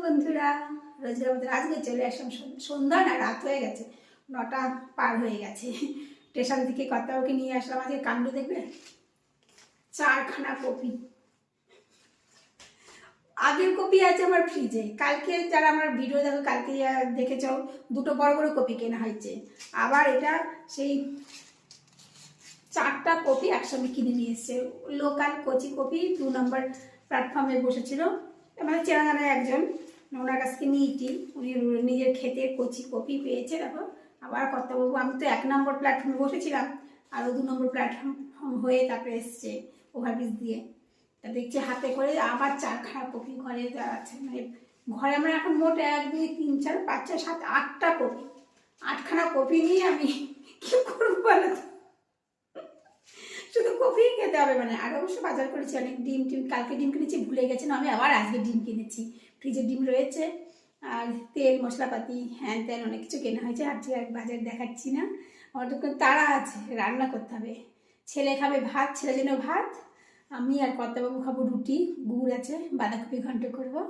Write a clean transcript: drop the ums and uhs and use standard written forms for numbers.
বন্ধুরা, রোজের মধ্যে আজকে চলে আসলাম। সন্ধ্যা না, রাত হয়ে গেছে, 9টা পার হয়ে গেছে। স্টেশন থেকে কর্তাবাবুকে নিয়ে আসলাম। আজকে কাণ্ড দেখবে, 4খানা কপি। আগের কপি আছে আমার ফ্রিজে, কালকে যারা আমার ভিডিও দেখো কালকে দেখেছ, দুটো বড় বড় কপি কেনা হয়েছে। আবার এটা সেই 4টা কপি একসঙ্গে কিনে নিয়ে এসছে। লোকাল কচি কপি 2 নম্বর প্ল্যাটফর্মে বসেছিল, মানে চেনা জানা একজন, ওনার কাছ থেকে নিয়েছি। উনি নিজের ক্ষেতের কচি কপি পেয়েছে। দেখো, আবার কর্তাবাবু, আমি তো 1 নম্বর প্ল্যাটফর্মে বসেছিলাম, আরও 2 নম্বর প্ল্যাটফর্ম হয়ে তারপরে এসছে ওভারব্রিজ দিয়ে। তা দেখছি হাতে করে আবার 4খানা কপি ঘরে আছে। মানে ঘরে আমরা এখন মোট 1 2 3 4 5 6 7 8টা কপি, 8খানা কপি নিয়ে আমি কি করবো বলো তো? শুধু কপি খেতে হবে মানে। আর অবশ্য বাজার করেছি অনেক, ডিম টিম, কালকে ডিম কিনেছি, ভুলে গেছি না আমি, আবার আজকে ডিম কিনেছি। ফ্রিজের ডিম রয়েছে, আর তেল মশলাপাতি হ্যান ত্যান অনেক কিছু কেনা হয়েছে। আর বাজার দেখাচ্ছি না, আমার তো তাড়া আছে, রান্না করতে হবে। ছেলে খাবে ভাত, ছেলের জন্য ভাত, আমি আর কর্তাবাবু খাবো রুটি, গুড় আছে, বাঁধাকপি ঘন্ট করবো।